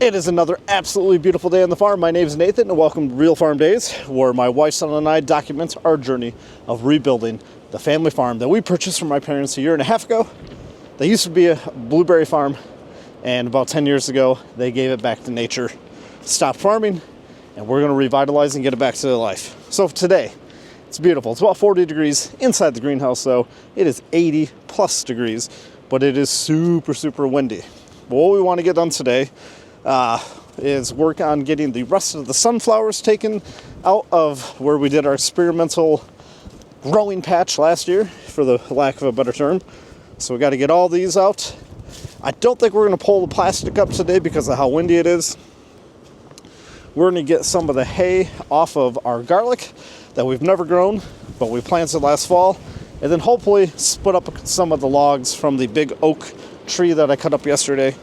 It is another absolutely beautiful day on the farm. My name is Nathan and welcome to Real Farm Days, where my wife, son, and I document our journey of rebuilding the family farm that we purchased from my parents a year and a half ago. They used to be a blueberry farm, and about 10 years ago, they gave it back to nature, stopped farming, and we're going to revitalize and get it back to life. So today, it's beautiful. It's about 40 degrees inside the greenhouse, though. It is 80 plus degrees, but it is super, super windy. But what we want to get done today is work on getting the rest of the sunflowers taken out of where we did our experimental growing patch last year, for the lack of a better term. So we got to get all these out. I don't think we're going to pull the plastic up today because of how windy it is. We're going to get some of the hay off of our garlic that we've never grown, but we planted last fall, and then hopefully split up some of the logs from the big oak tree that I cut up yesterday.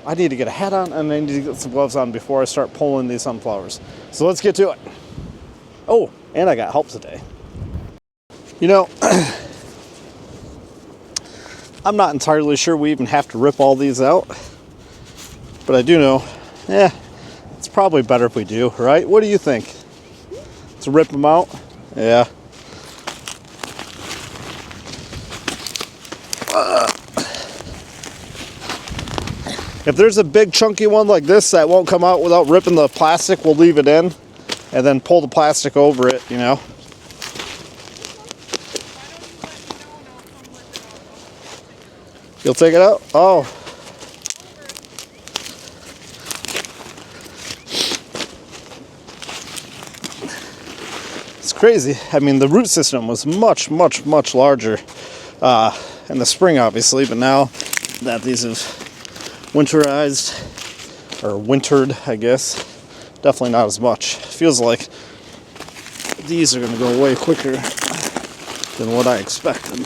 I need to get a hat on and I need to get some gloves on before I start pulling these sunflowers. So let's get to it. Oh, and I got help today. You know, I'm not entirely sure we even have to rip all these out, but I do know, it's probably better if we do, right? What do you think? To rip them out? Yeah. If there's a big chunky one like this that won't come out without ripping the plastic, we'll leave it in and then pull the plastic over it, you know. You'll take it out? Oh. It's crazy. I mean, the root system was much, much, much larger in the spring, obviously, but now that these have winterized, or wintered, I guess, definitely not as much. Feels like these are going to go way quicker than what I expected.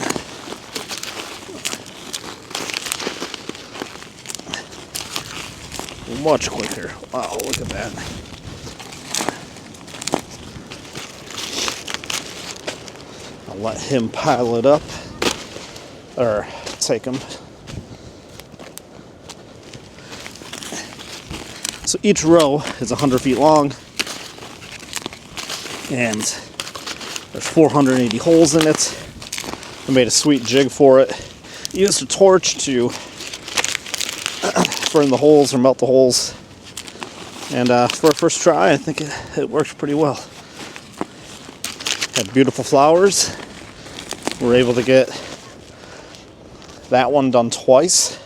Much quicker. Wow, look at that. I'll let him pile it up, or take them. So each row is 100 feet long, and there's 480 holes in it. I made a sweet jig for it. Used a torch to burn the holes or melt the holes, and for a first try, I think it worked pretty well. Had beautiful flowers. We're able to get that one done twice,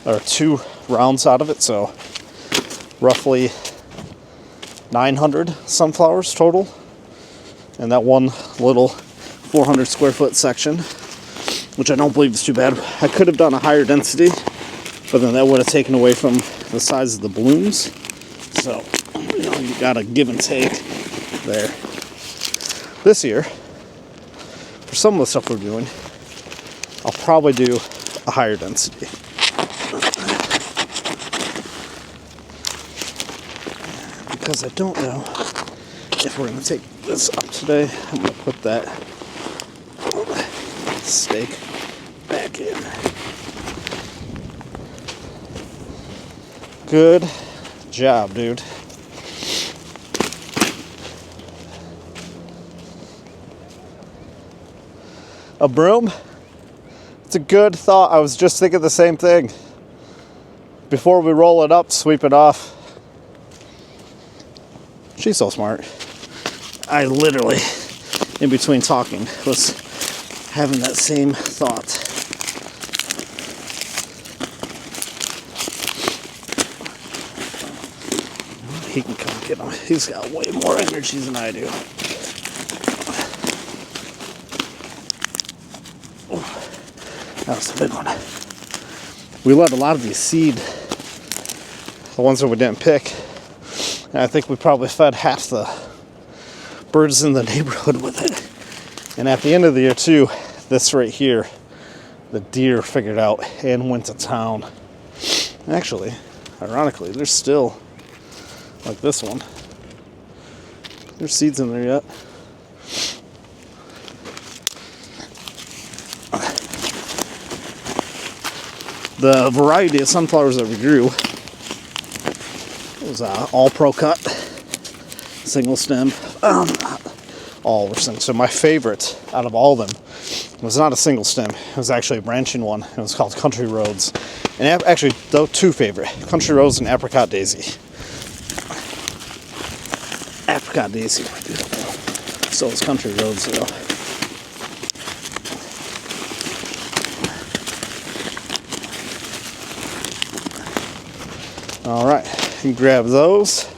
or 2 rounds out of it, so roughly 900 sunflowers total, and that one little 400 square foot section, which I don't believe is too bad. I could have done a higher density, but then that would have taken away from the size of the blooms. So, you know, you gotta give and take there. This year, for some of the stuff we're doing, I'll probably do a higher density. Because I don't know if we're going to take this up today. I'm going to put that stake back in. Good job, dude. A broom? It's a good thought. I was just thinking the same thing. Before we roll it up, sweep it off. She's so smart. I literally, in between talking, was having that same thought. He can come get him. He's got way more energy than I do. Oh, that was a big one. We let a lot of these seed, the ones that we didn't pick, and I think we probably fed half the birds in the neighborhood with it. And at the end of the year too, this right here, the deer figured out and went to town. Actually, ironically, there's still, like this one, there's seeds in there yet. The variety of sunflowers that we grew was all pro cut, single stem. All were single. So my favorite out of all of them was not a single stem. It was actually a branching one. It was called Country Roads. And actually, though, two favorite. Country Roads and Apricot Daisy. Apricot Daisy were beautiful. So was Country Roads, though. All right, you can grab those.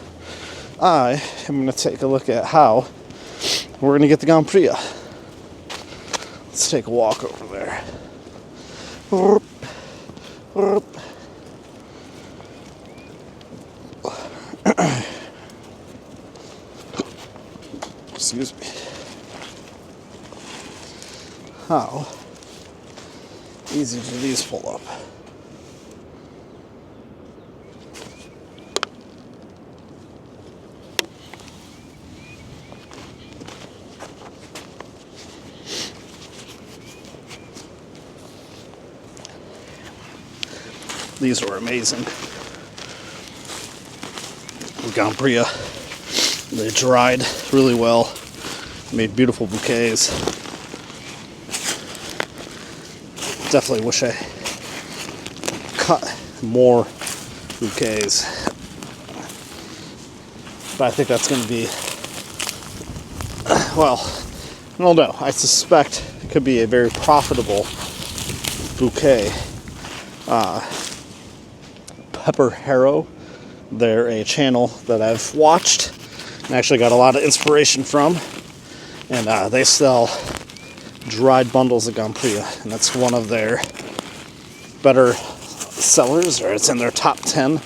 I am going to take a look at how we're going to get the gomphrena. Let's take a walk over there. Excuse me. How easy do these pull up? These were amazing. Gomphrena. They dried really well. Made beautiful bouquets. Definitely wish I cut more bouquets. But I think that's going to be, well, I don't know. I suspect it could be a very profitable bouquet. Pepper Harrow. They're a channel that I've watched and actually got a lot of inspiration from. And they sell dried bundles of gomphrena, and that's one of their better sellers, or it's in their top 10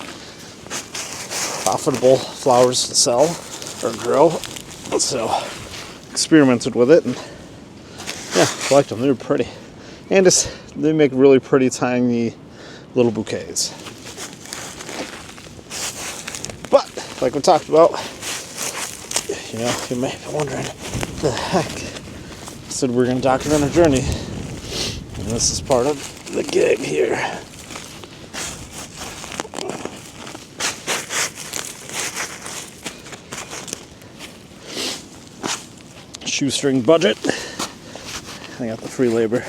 profitable flowers to sell or grow. So experimented with it, and yeah, I liked them. They were pretty, and they make really pretty tiny little bouquets. But like we talked about, you know, you may be wondering, what the heck? I said we're going to document our journey, and this is part of the gig here. Shoestring budget. I got the free labor.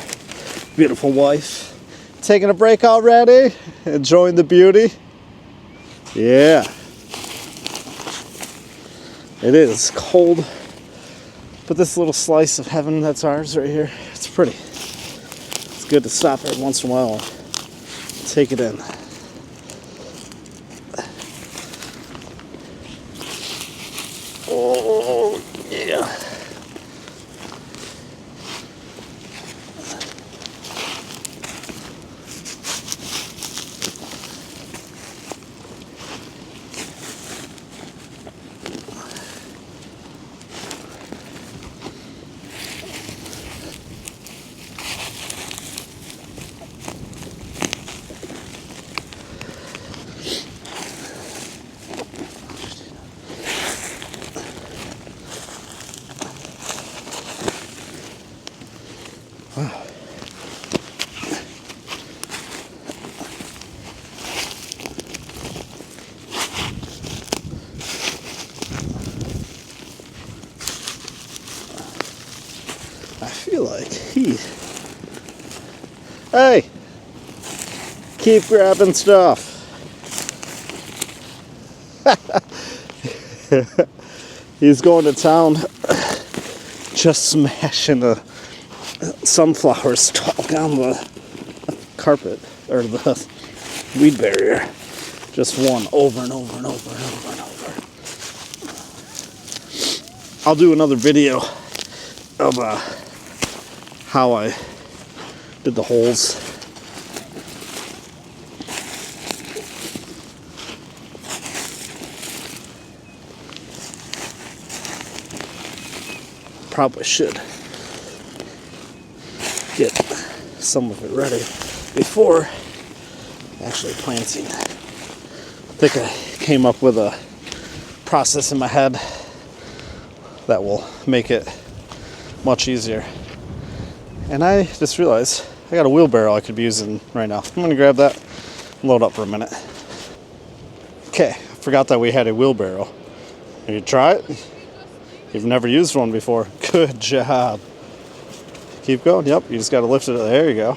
Beautiful wife. Taking a break already? Enjoying the beauty? Yeah. It is cold, but this little slice of heaven that's ours right here, it's pretty. It's good to stop every once in a while and take it in. Oh, yeah. Wow. I feel like hey, keep grabbing stuff. He's going to town, just smashing a sunflower stalk on the carpet, or the weed barrier. Just one, over and over and over and over and over. I'll do another video of how I did the holes. Probably should get some of it ready before actually planting. I think I came up with a process in my head that will make it much easier. And I just realized I got a wheelbarrow I could be using right now. I'm gonna grab that and load up for a minute. Okay, Forgot that we had a wheelbarrow. Have you try it? You've never used one before. Good job. Keep going. Yep, you just got to lift it. There you go.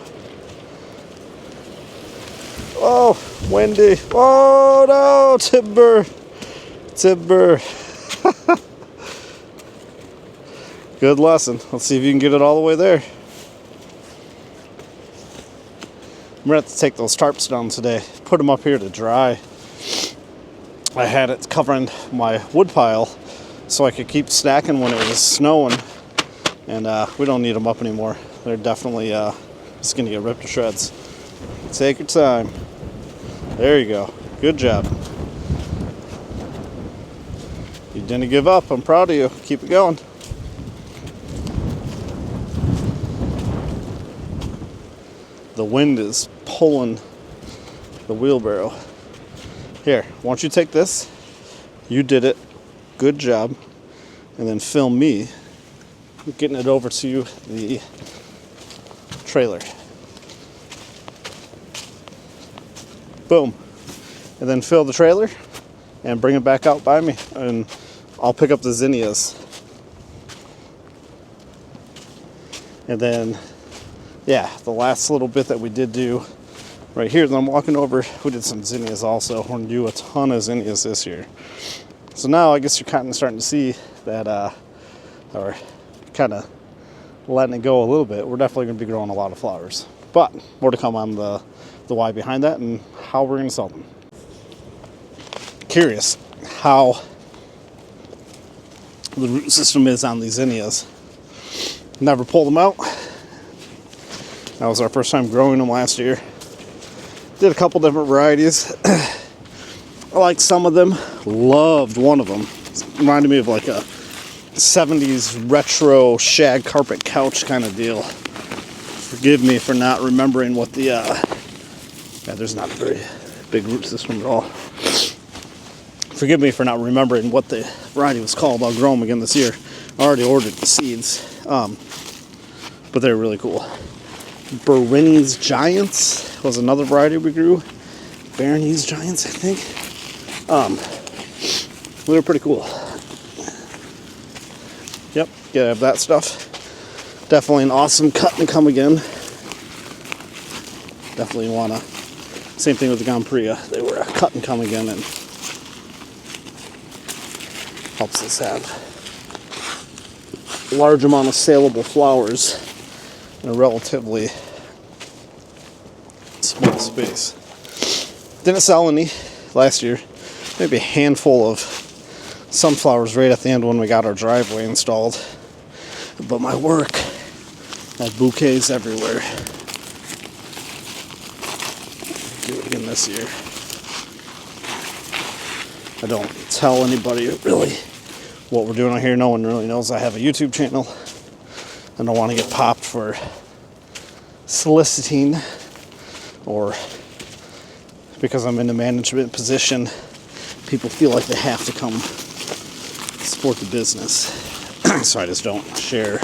Oh, windy. Oh, no, timber. Timber. Good lesson. Let's see if you can get it all the way there. I'm going to have to take those tarps down today. Put them up here to dry. I had it covering my wood pile so I could keep stacking when it was snowing. And we don't need them up anymore. They're definitely just going to get ripped to shreds. Take your time. There you go. Good job. You didn't give up. I'm proud of you. Keep it going. The wind is pulling the wheelbarrow. Here, why don't you take this? You did it. Good job. And then film me getting it over to the trailer. Boom. And then fill the trailer and bring it back out by me. And I'll pick up the zinnias. And then, yeah, the last little bit that we did do right here, then I'm walking over, we did some zinnias also. We're going to do a ton of zinnias this year. So now I guess you're kind of starting to see that, or kind of letting it go a little bit. We're definitely going to be growing a lot of flowers. But more to come on the why behind that and how we're going to sell them. Curious how the root system is on these zinnias. Never pulled them out. That was our first time growing them last year. Did a couple different varieties. I liked some of them. Loved one of them. It reminded me of like a 70s retro shag carpet couch kind of deal. Forgive me for not remembering what the... yeah, there's not a very big root system at all. Forgive me for not remembering what the variety was called. I'll grow them again this year. I already ordered the seeds. But they're really cool. Berenice Giants was another variety we grew. Berenice Giants, I think. They're pretty cool. Yep, gotta have that stuff. Definitely an awesome cut and come again. Definitely wanna. Same thing with the gomphrena. They were a cut and come again, and helps us have a large amount of saleable flowers in a relatively small space. Didn't sell any last year. Maybe a handful of sunflowers right at the end when we got our driveway installed. But my work had bouquets everywhere. Do it again this year. I don't tell anybody really what we're doing out here. No one really knows I have a YouTube channel. I don't want to get popped for soliciting or because I'm in a management position, people feel like they have to come support the business. So I just don't share.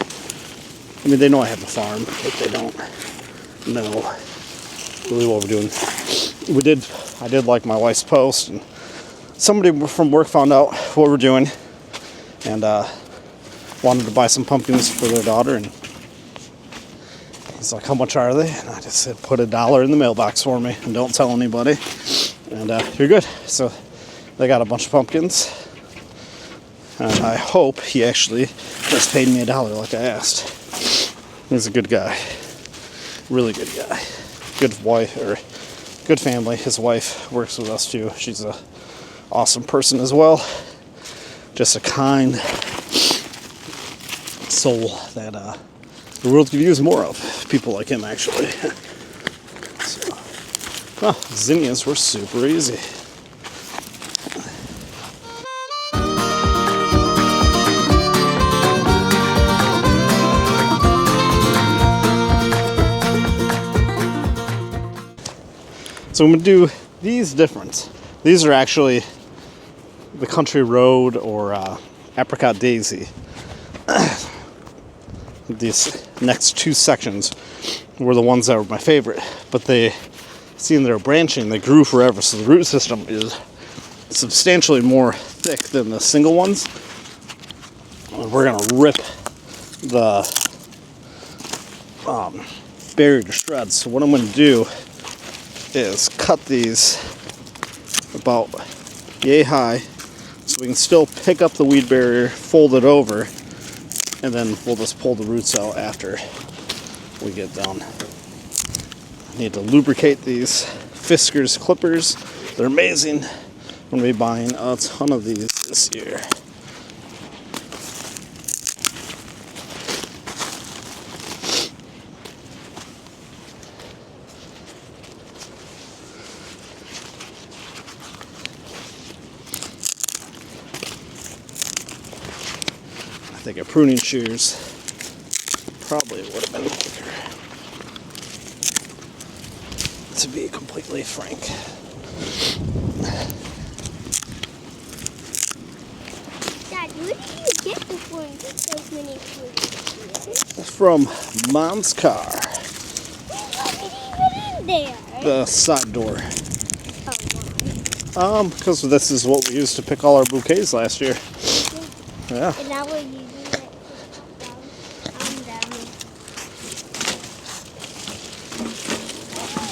I mean, they know I have a farm, but they don't know really what we're doing. I did like my wife's post, and somebody from work found out what we're doing and wanted to buy some pumpkins for their daughter, and he's like, how much are they? And I just said, put $1 in the mailbox for me and don't tell anybody, and you're good. So they got a bunch of pumpkins, and I hope he actually just paid me $1 like I asked. He's a good guy, really good guy, good wife, or good family. His wife works with us too. She's a awesome person as well. Just a kind soul that the world could use more of. People like him, actually. So, well, zinnias were super easy. So I'm going to do these different. These are actually the Country Road or Apricot Daisy. These next two sections were the ones that were my favorite, but they, seeing they're branching, they grew forever, so the root system is substantially more thick than the single ones. We're going to rip the barrier to shreds. So what I'm going to do is cut these about yay high so we can still pick up the weed barrier, fold it over, and then we'll just pull the roots out after we get done. Need to lubricate these Fiskars clippers. They're amazing. I'm going to be buying a ton of these this year. I think a pruning shears probably would have been quicker, to be completely frank. Dad, where did you get the pruning so many pruning shears? From Mom's car. Why did he put in there? The side door. Oh, why? Because this is what we used to pick all our bouquets last year. Yeah. And now we're using it to cut down.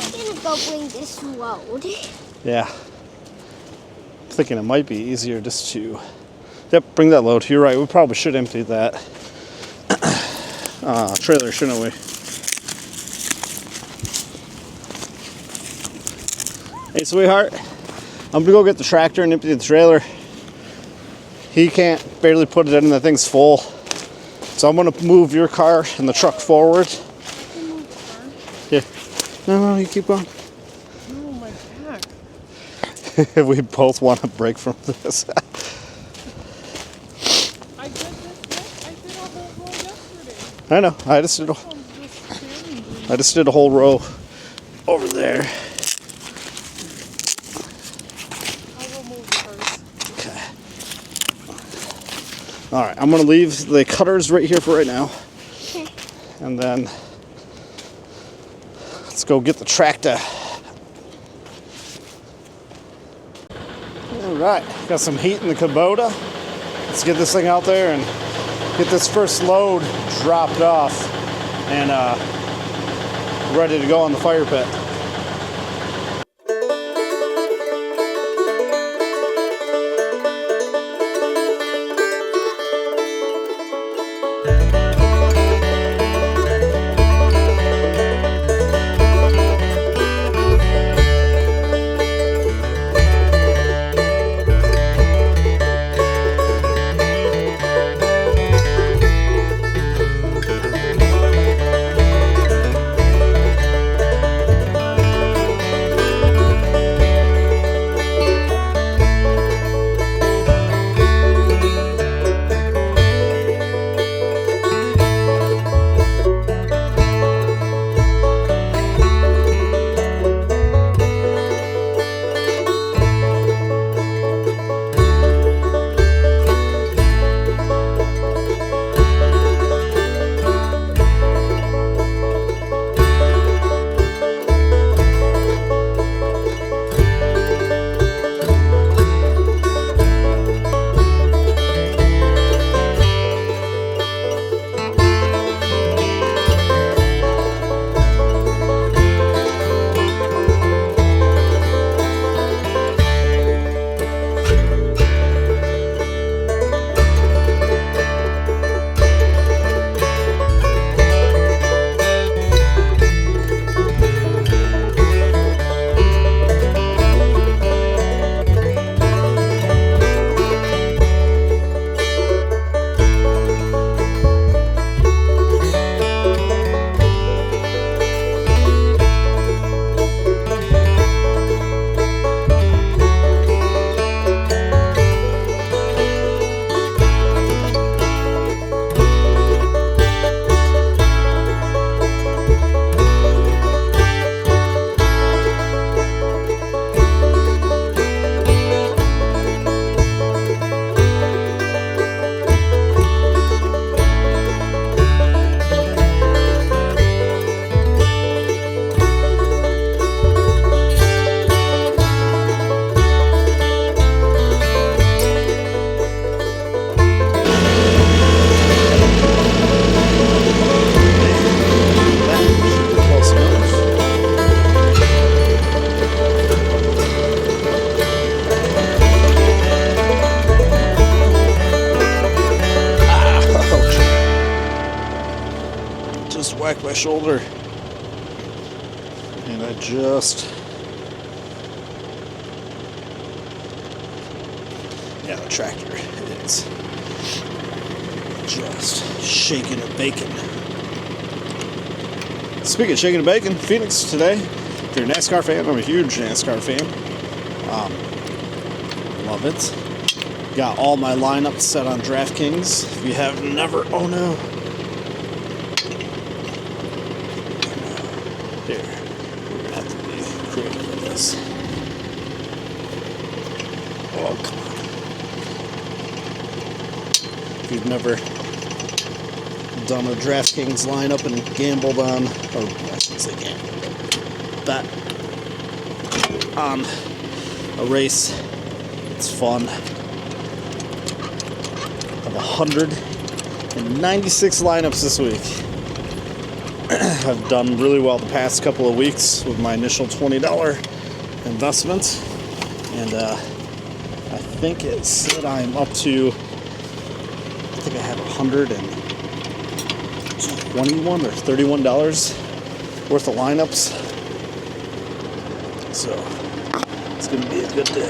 I'm gonna go bring this load. Yeah. I'm thinking it might be easier just to... Yep, bring that load. You're right. We probably should empty that trailer, shouldn't we? Hey, sweetheart. I'm gonna go get the tractor and empty the trailer. He can't barely put it in. The thing's full. So I'm gonna move your car and the truck forward. Here. No, you keep going. Oh, my back. We both want to break from this. I did a whole row yesterday. I know. I just did a whole row over there. I'll go move first. Okay. All right. I'm gonna leave the cutters right here for right now, Okay. and then let's go get the tractor. All right. Got some heat in the Kubota. Let's get this thing out there and get this first load dropped off and ready to go on the fire pit. my shoulder. And I just... Yeah, the tractor is just shaking and baking. Speaking of shaking and baking, Phoenix today. If you're a NASCAR fan, I'm a huge NASCAR fan. Love it. Got all my lineups set on DraftKings. If you have never... Oh no. Here. We're going to have to be creative with this. Oh, come on. If you've never done a DraftKings lineup and gambled on, or I shouldn't say gambled, bet on a race, it's fun. I have 196 lineups this week. I've done really well the past couple of weeks with my initial $20 investment, and I think it said I'm up to, I think I have 121 or $31 worth of lineups, so it's going to be a good day.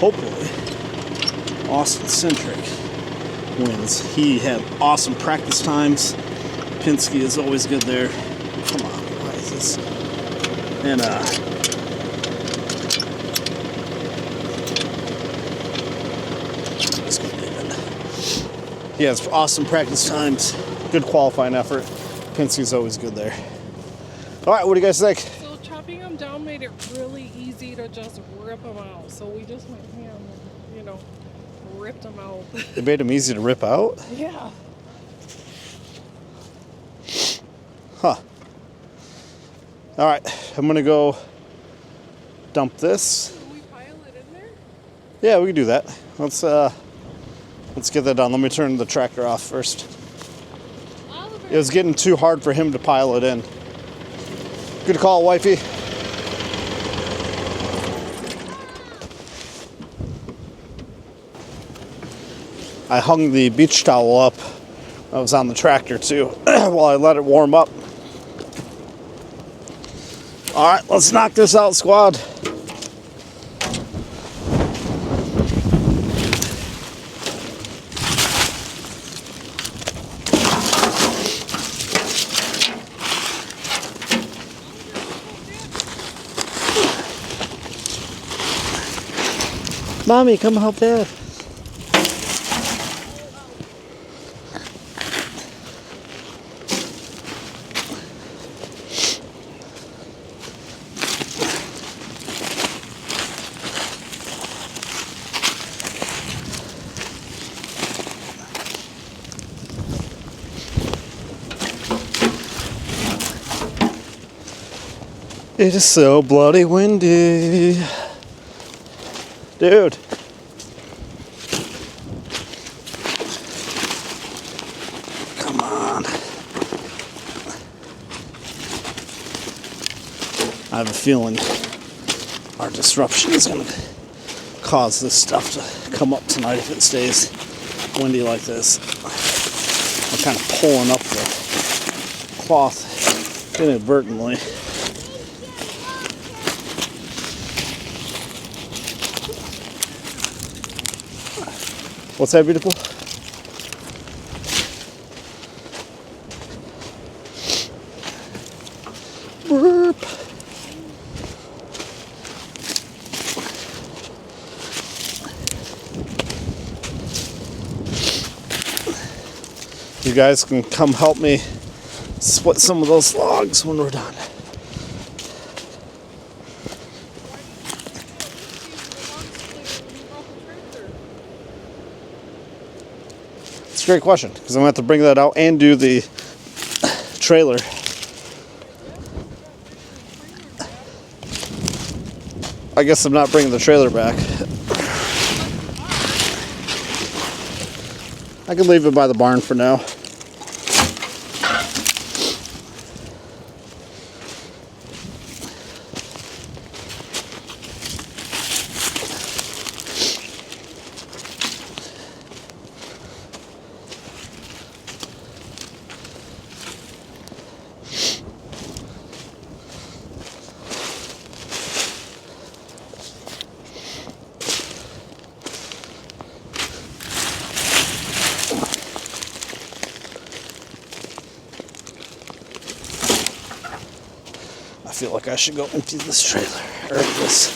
Hopefully Austin Centric wins. He had awesome practice times. Penske is always good there. Come on, why is this? And just gonna leave it. He has awesome practice times, good qualifying effort. Penske's always good there. All right, what do you guys think? So chopping them down made it really easy to just rip them out. So we just went ham and, you know, ripped them out. It made them easy to rip out? Yeah. Huh. All right, I'm gonna go dump this. Can we pile it in there? Yeah, we can do that. Let's get that done. Let me turn the tractor off first. It was getting too hard for him to pile it in. Good call, wifey. I hung the beach towel up. I was on the tractor too while I let it warm up. All right, let's knock this out, squad. Mommy, come help Dad. It is so bloody windy. Dude. Come on. I have a feeling our disruption is going to cause this stuff to come up tonight if it stays windy like this. I'm kind of pulling up the cloth inadvertently. What's that, beautiful? Burp. You guys can come help me split some of those logs when we're done. It's a great question, because I'm going to have to bring that out and do the trailer. I guess I'm not bringing the trailer back. I can leave it by the barn for now. feel like I should go empty this trailer, or this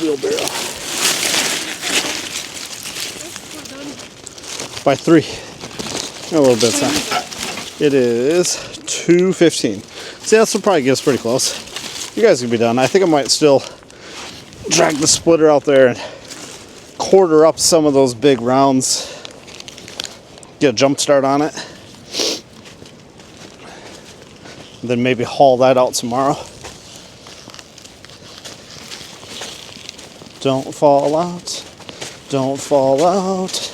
wheelbarrow. By 3. A little bit of time. It is 2:15. See, that's probably gets pretty close. You guys can be done. I think I might still drag the splitter out there and quarter up some of those big rounds. Get a jump start on it. And then maybe haul that out tomorrow. Don't fall out. Don't fall out.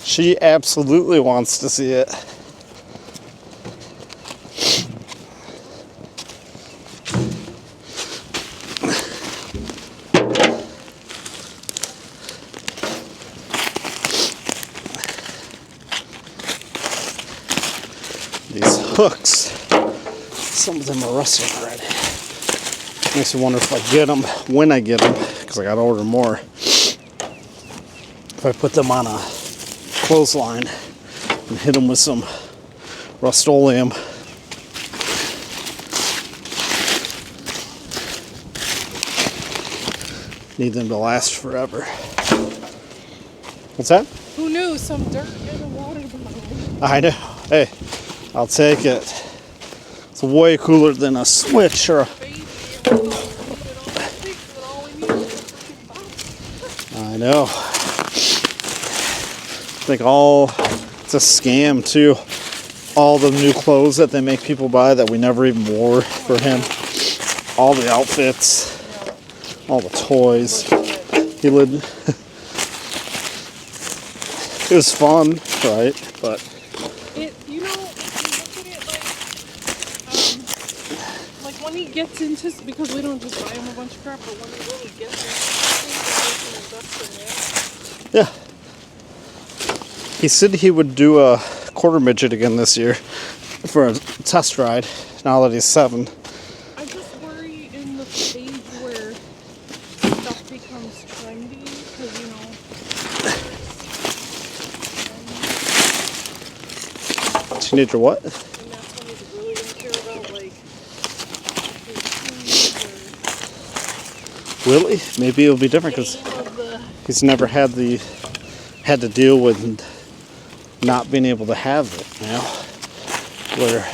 She absolutely wants to see it. These hooks, some of them are rusting already. Makes me wonder if I get them, when I get them, because I gotta order more. If I put them on a clothesline and hit them with some Rust-Oleum. Need them to last forever. What's that? Who knew? Some dirt in a water bottle. I know. Hey, I'll take it. It's way cooler than a switch or a... I know. I think it's a scam too. All the new clothes that they make people buy that we never even wore for him. All the outfits, all the toys. It was fun, right? But you know, if you look at it like when he gets into, because we don't just buy him a bunch of crap, but when he really gets into things, yeah. He said he would do a quarter midget again this year for a test ride, now that he's 7. I just worry in the stage where stuff becomes trendy, because, you know... Teenager what? And that's when he's really going to care about, like, his shoes Will he? Maybe it'll be different, because he's never had to deal with not being able to have it now, where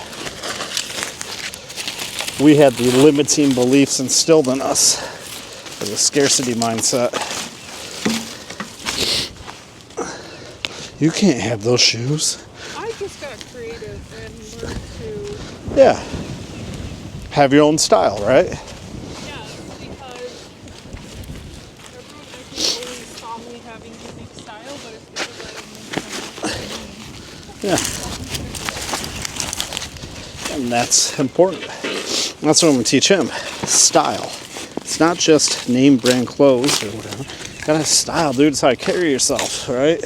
we had the limiting beliefs instilled in us with a scarcity mindset. You can't have those shoes. I just got creative and learned to... Yeah. Have your own style, right? Yes, because everyone actually always saw me having unique style, but it's because I don't make them. Yeah. And that's important. That's what I'm going to teach him. Style. It's not just name brand clothes or whatever. You gotta have style, dude. It's how you carry yourself, right?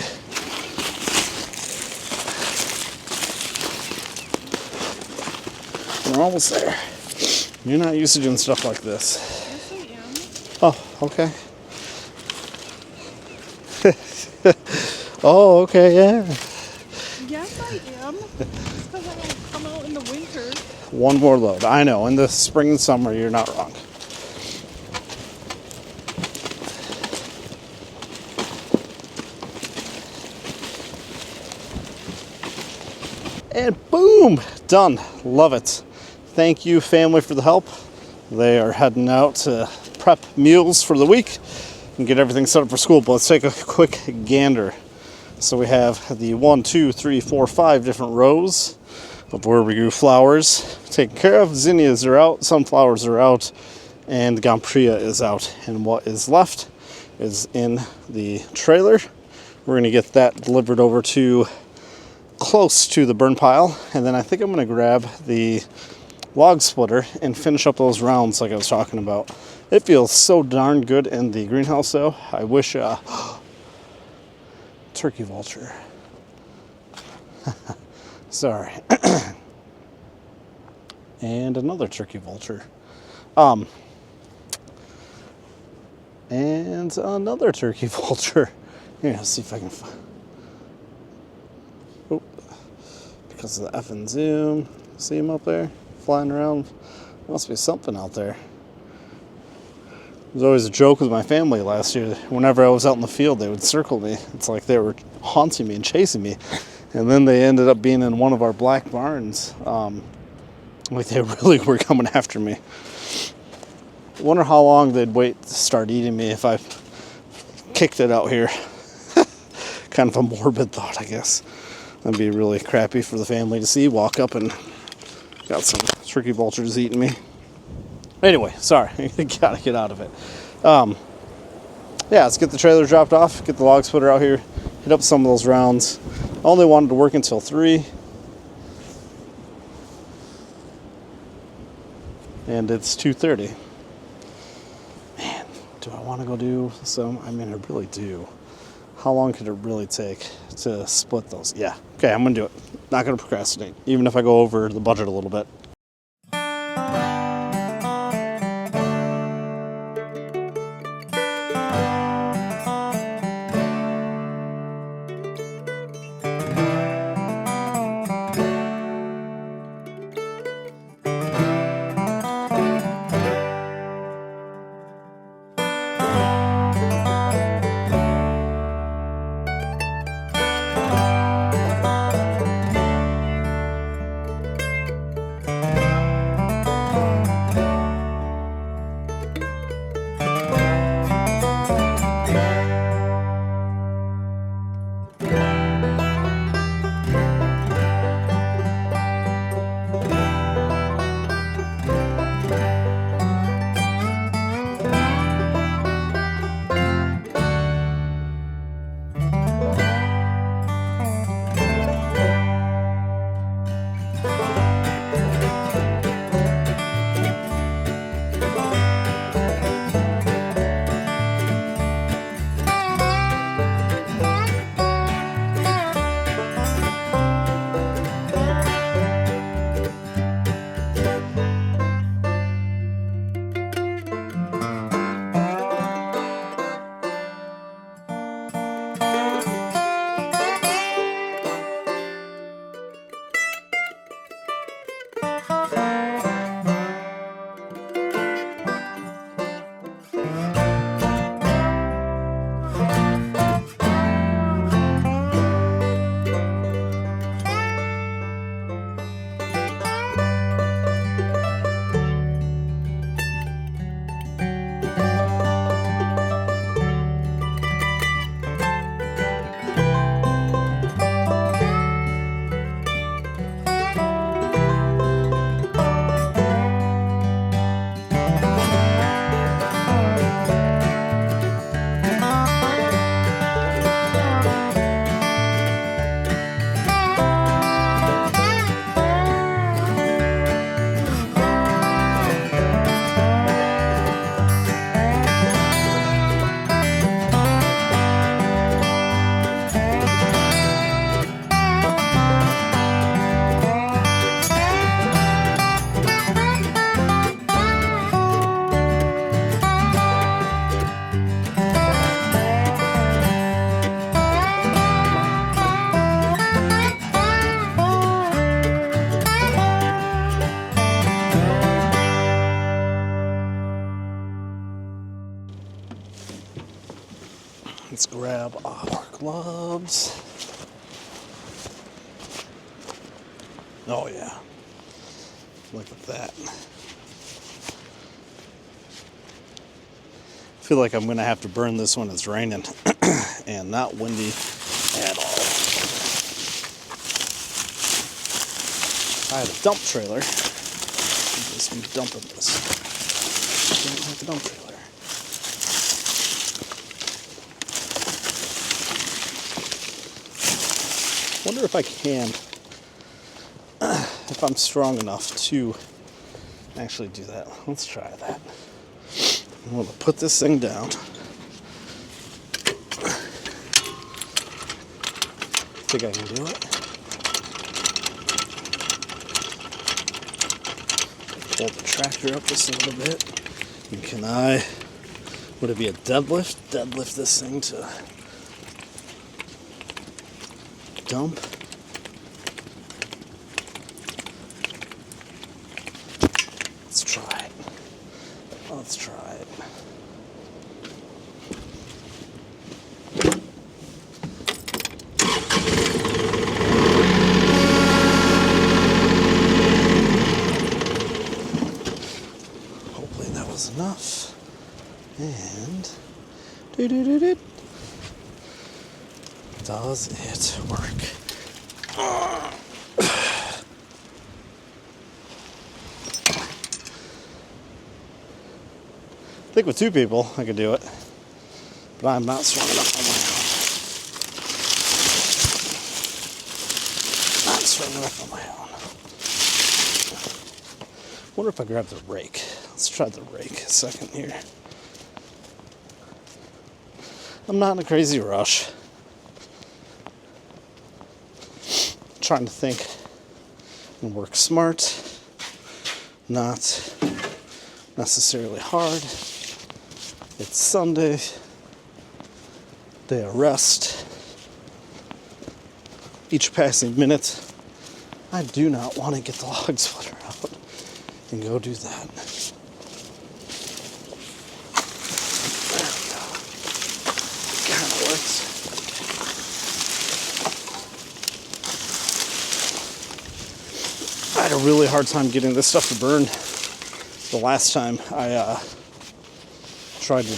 We're almost there. You're not used to doing stuff like this. Yes, I am. Oh, okay. Oh, okay, yeah. Yes, I am. It's because I don't come out in the winter. One more load. I know. In the spring and summer, you're not wrong. And boom! Done. Love it. Thank you, family, for the help. They are heading out to prep meals for the week and get everything set up for school. But let's take a quick gander. So we have the 1, 2, 3, 4, 5 different rows of where we grew flowers taken care of. Zinnias are out, sunflowers are out, and gomphrena is out. And what is left is in the trailer. We're going to get that delivered over to close to the burn pile, and then I think I'm going to grab the log splitter and finish up those rounds like I was talking about. It feels so darn good in the greenhouse though. I wish, turkey vulture. Sorry. And another turkey vulture. And another turkey vulture. Here, let's see if I can find. Oh, because of the effing zoom. See him up there flying around? Must be something out there. It was always a joke with my family last year. Whenever I was out in the field, they would circle me. It's like they were haunting me and chasing me. And then they ended up being in one of our black barns. Like they really were coming after me. I wonder how long they'd wait to start eating me if I kicked it out here. Kind of a morbid thought, I guess. That'd be really crappy for the family to see. Walk up and got some turkey vultures eating me. Anyway, sorry. Gotta get out of it. Yeah, let's get the trailer dropped off. Get the log splitter out here. Hit up some of those rounds. I only wanted to work until 3. And it's 2:30. Man, do I want to go do some? I mean, I really do. How long could it really take to split those? Yeah. Okay, I'm going to do it. Not going to procrastinate, even if I go over the budget a little bit. Let's grab our gloves. Oh yeah, look at that. I feel like I'm gonna have to burn this when it's raining and not windy at all. I had a dump trailer. I'm just dumping this. Don't have a dump trailer. Wonder if I can, if I'm strong enough to actually do that. Let's try that. I'm going to put this thing down. Think I can do it? Pull the tractor up just a little bit. And can I, would it be a deadlift? Deadlift this thing to dump. Let's try it. Let's try it. Hopefully that was enough. And does it work? I think with two people I could do it, but I'm not strong enough on my own. Not strong enough on my own. Wonder if I grab the rake. Let's try the rake a second here. I'm not in a crazy rush. Trying to think and work smart, not necessarily hard. It's Sunday, day of rest. Each passing minute, I do not want to get the log splitter out and go do that. There we go. Kind of works. I had a really hard time getting this stuff to burn the last time I tried to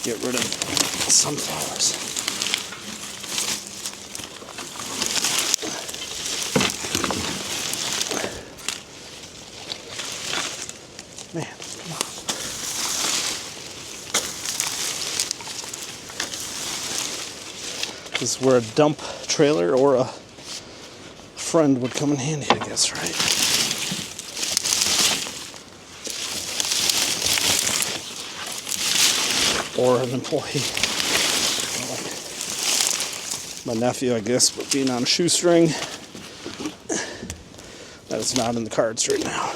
get rid of sunflowers. Man, come on. This is where a dump trailer or a friend would come in handy, I guess, right? Or an employee. My nephew, I guess, but being on a shoestring, that is not in the cards right now.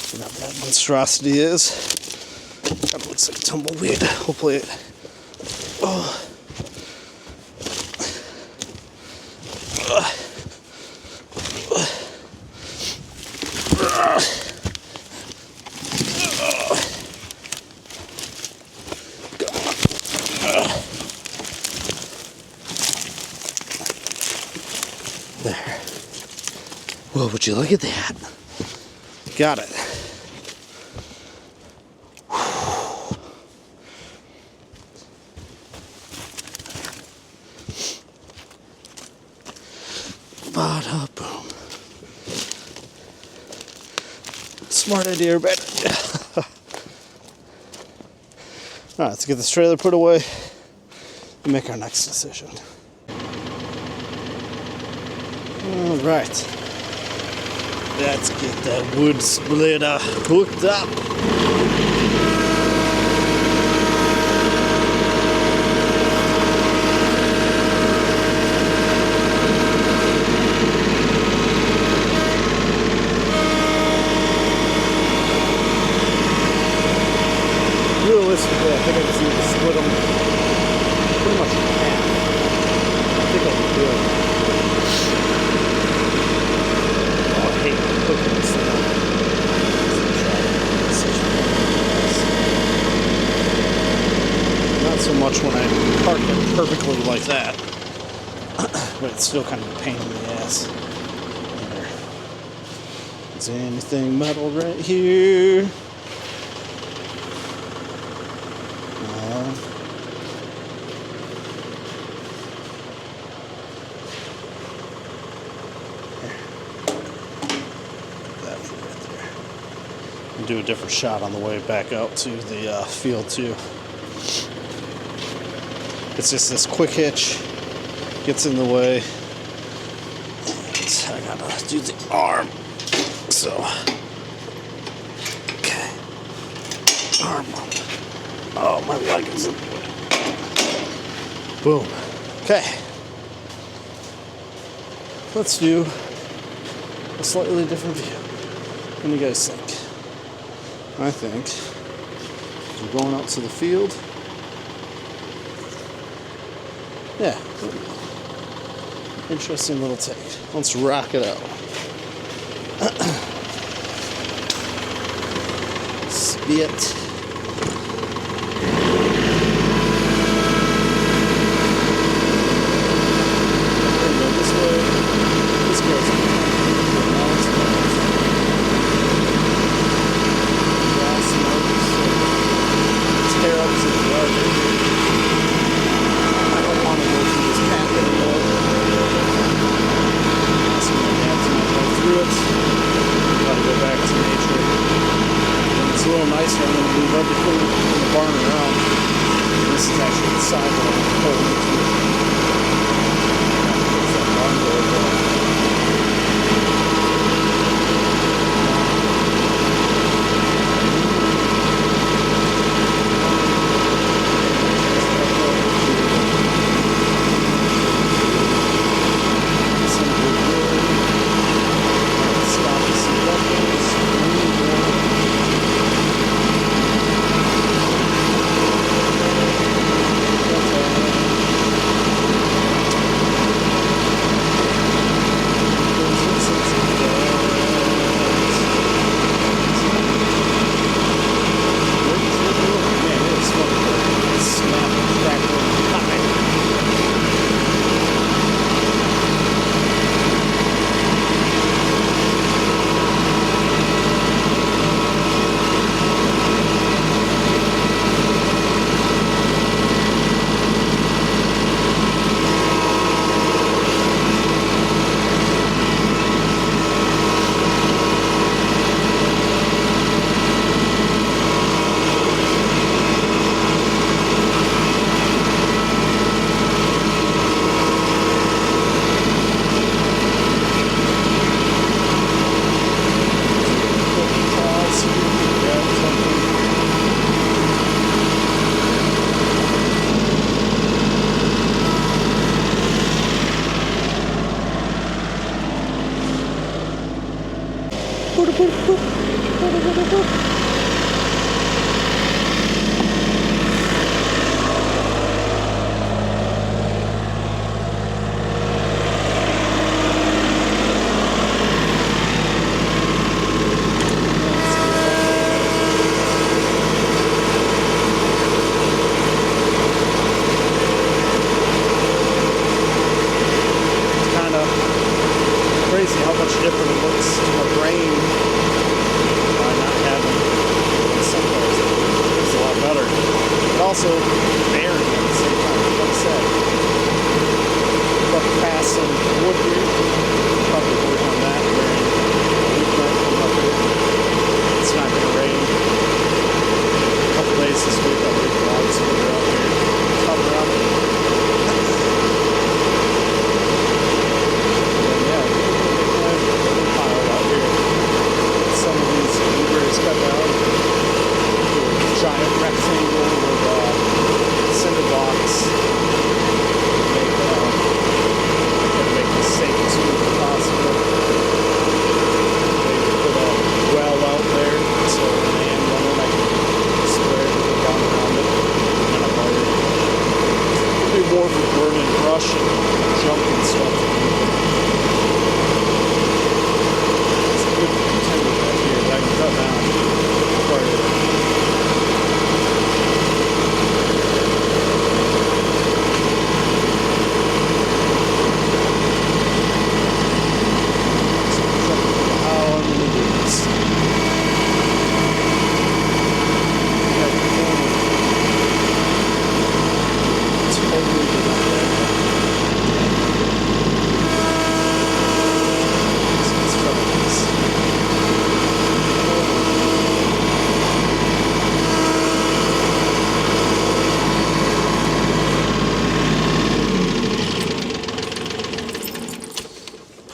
See how that monstrosity is. That looks like tumbleweed. Hopefully it. Oh. There. Well, would you look at that? Got it. Bada boom. Smart idea, bad idea. Alright, let's get this trailer put away and make our next decision. Alright. Let's get that wood splitter hooked up. Realistically, I think I just need to split them pretty much in half. I think I'll be good. Oh, I hate cooking this thing. Not so much when I park it perfectly like that, but it's still kind of a pain in the ass. There. Is there anything metal right here? Do a different shot on the way back out to the field too. It's just this quick hitch, gets in the way. And I gotta do the arm. So, okay. Arm up. Oh, my leg is in the way. Boom. Okay. Let's do a slightly different view. What do you guys think? I think we're going out to the field. Yeah. Interesting little take. Let's rock it out. Spit. This way. This goes. Tear up to the garbage. I don't want to go through this path anymore. So my dad's not going through it. Gotta go back to nature. When it's a little nicer, I'm going to move everything in the barn around. This is actually the side that I'm going to pull into. Fix that barn door down. Crazy how much different it looks to my brain by not having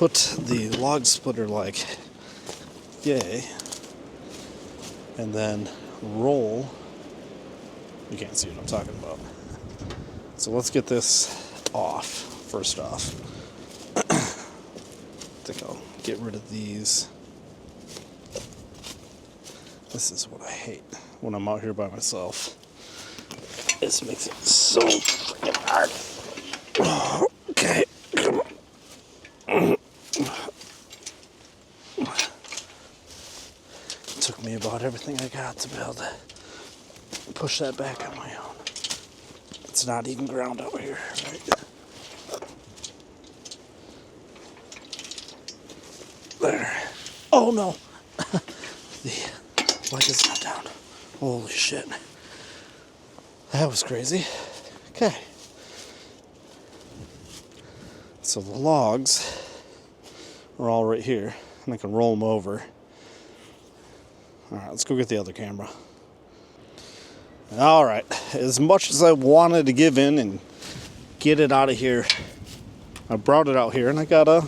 put the log splitter like yay, and then roll. You can't see what I'm talking about. So let's get this off, first off. I think I'll get rid of these. This is what I hate when I'm out here by myself. This makes it so freaking hard. Okay, come on. It took me about everything I got to be able to push that back on my own. It's not even ground out here, right? There. Oh no! The light is not down. Holy shit. That was crazy. Okay. So the logs are all right here, and I can roll them over. Alright, let's go get the other camera. Alright, as much as I wanted to give in and get it out of here, I brought it out here, and I got a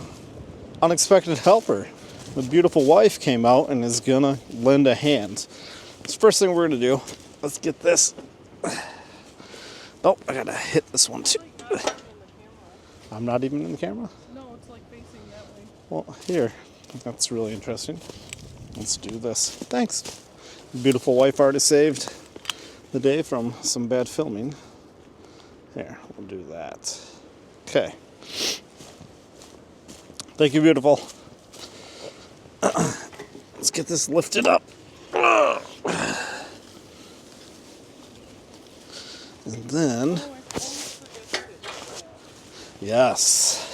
unexpected helper. My beautiful wife came out and is gonna lend a hand. That's the first thing we're gonna do. Let's get this. Oh, I gotta hit this one too. I'm not even in the camera? No, it's like facing that way. Well, here. That's really interesting. Let's do this. Thanks. Beautiful wife already saved the day from some bad filming. Here, we'll do that. Okay. Thank you, beautiful. Let's get this lifted up. And then, yes.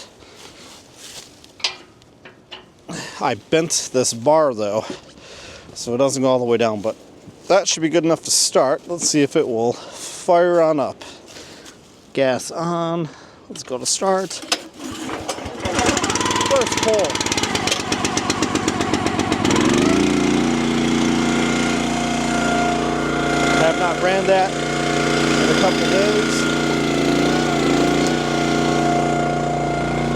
I bent this bar though, so it doesn't go all the way down, but that should be good enough to start. Let's see if it will fire on up. Gas on. Let's go to start. First pull. Have not ran that in a couple of days.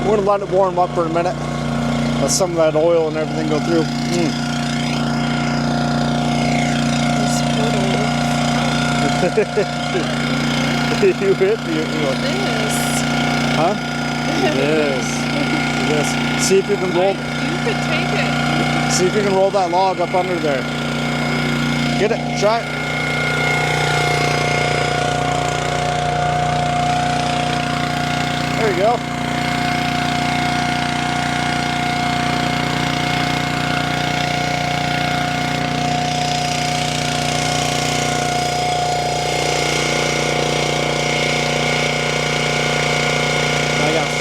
We're going to let it warm up for a minute. Let some of that oil and everything go through. You hit me. Huh? This. See if you can roll. You could take it. See if you can roll that log up under there. Get it. Try it. There you go.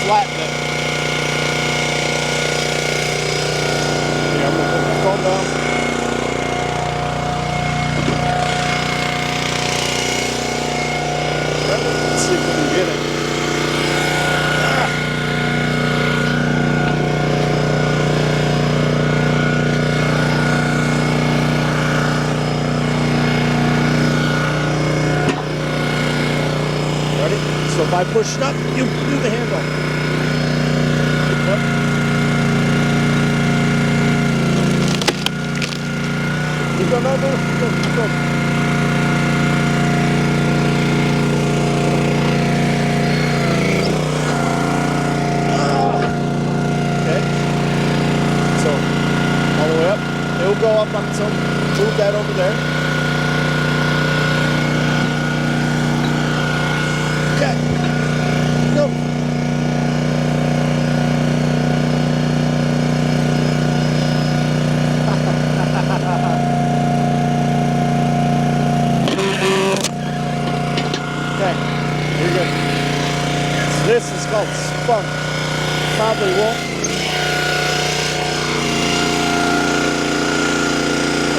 Flatten it. Yeah, I'm gonna put my phone down. Let's see if we can get it. Ready? So if I push it up, you do the handle. Go. Okay. So, all the way up. It'll go up on its own. Move that over there. Okay. Go. You're good. So this is called spunk. Probably won't.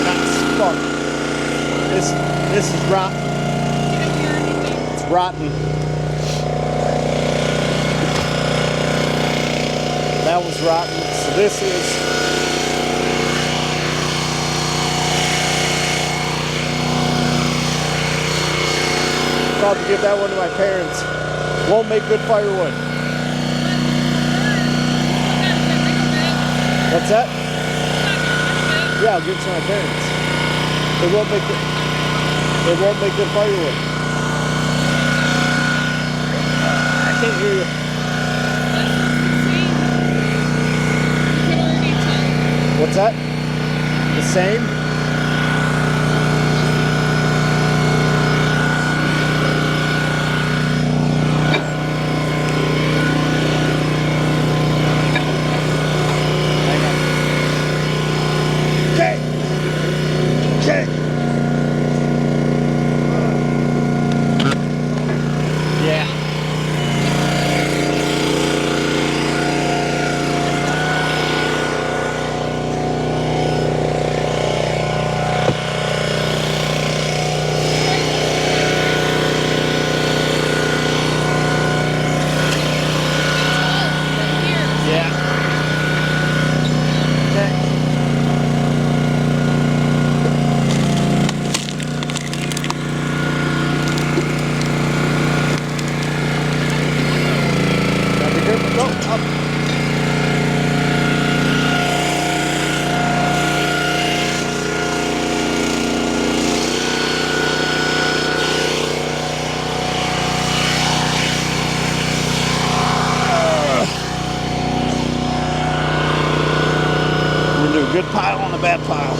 Not spunk. This is rotten. It's rotten. That was rotten. So this is. Probably give that one to my parents. Won't make good firewood. What's that? Yeah, I'll give it to my parents. They won't make good firewood. I can't hear you. What's that? The same? Good pile on a bad pile.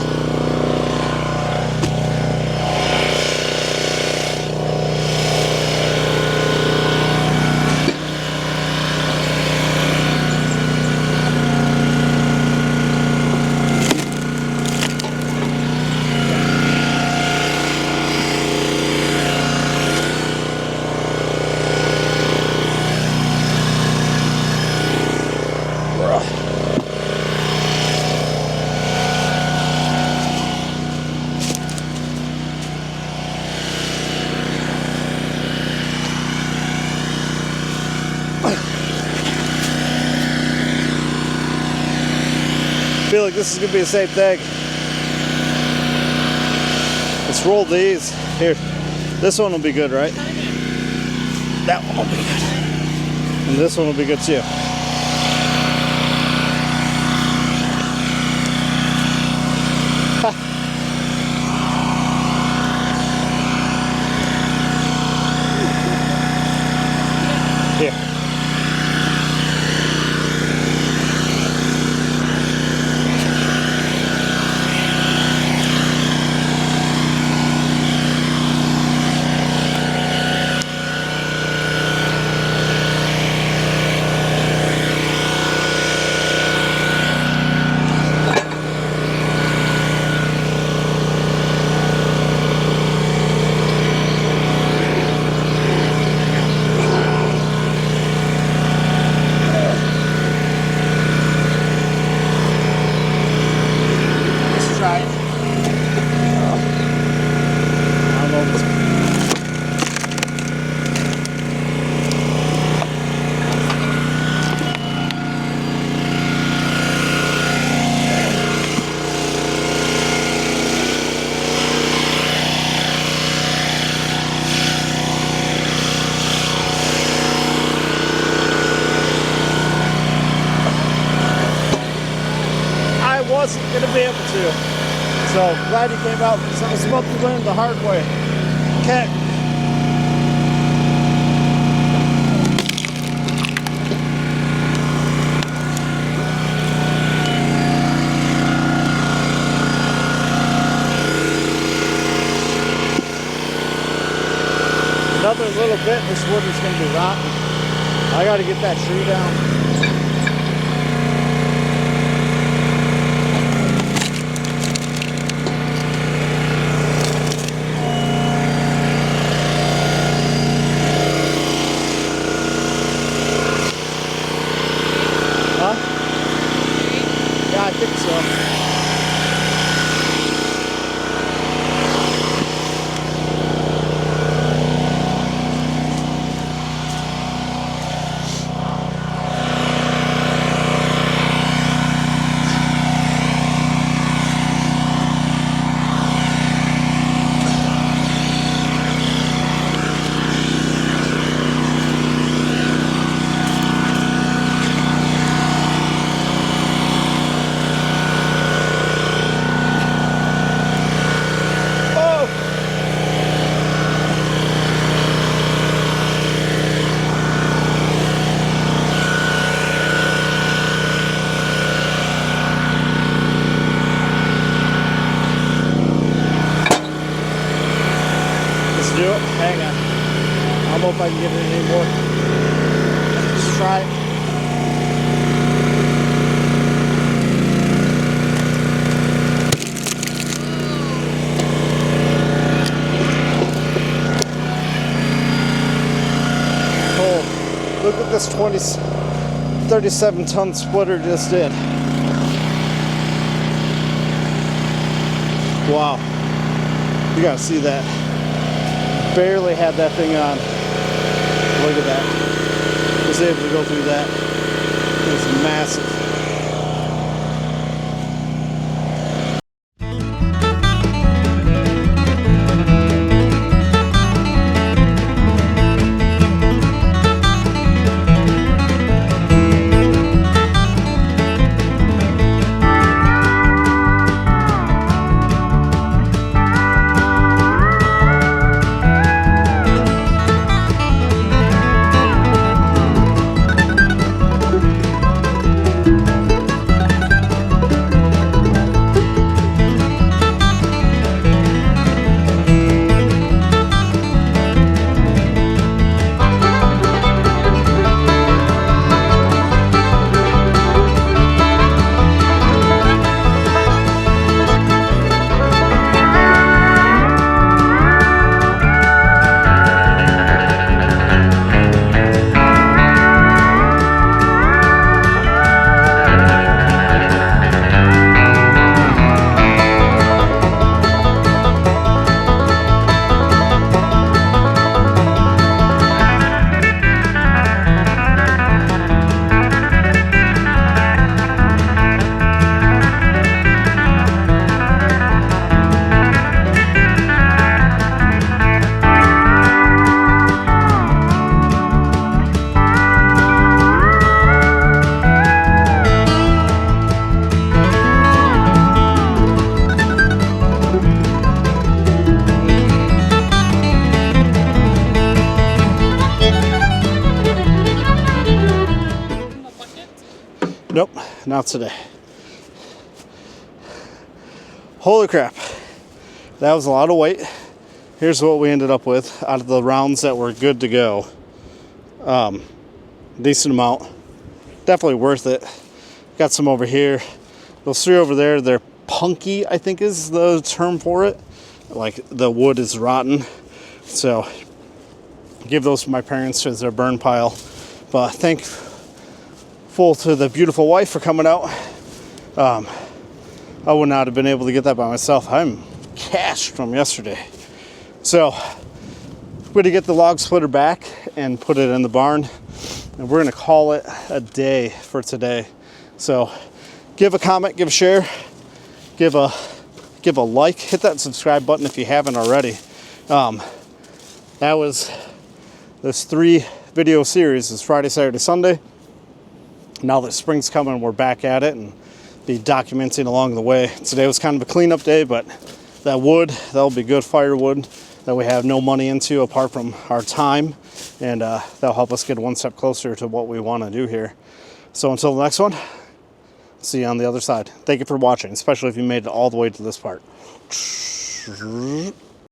I feel like this is going to be the same thing. Let's roll these. Here, this one will be good, right? That one will be good. And this one will be good too. Here. Wasn't going to be able to. So glad he came out because I was about to learn the hard way. Okay. Another little bit, this wood is going to be rotten. I got to get that tree down. I think so. don't know if I can get it anymore. Let's try it. Oh, look what this 37-ton splitter just did. Wow. You gotta see that. Barely had that thing on. Look at that. Was able to go through that. It's massive. Nope, not today. Holy crap. That was a lot of weight. Here's what we ended up with out of the rounds that were good to go. Decent amount. Definitely worth it. Got some over here. Those three over there, they're punky, I think is the term for it. Like the wood is rotten. So give those to my parents as their burn pile. But thankful to the beautiful wife for coming out. I would not have been able to get that by myself. I'm cashed from yesterday. So we're going to get the log splitter back and put it in the barn. And we're going to call it a day for today. So give a comment, give a share, give a like, hit that subscribe button if you haven't already. That was this 3 video series. It's Friday, Saturday, Sunday. Now that spring's coming, we're back at it and be documenting along the way. Today was kind of a cleanup day, but that wood, that'll be good firewood that we have no money into apart from our time, and that'll help us get one step closer to what we want to do here. So until the next one, see you on the other side. Thank you for watching, especially if you made it all the way to this part.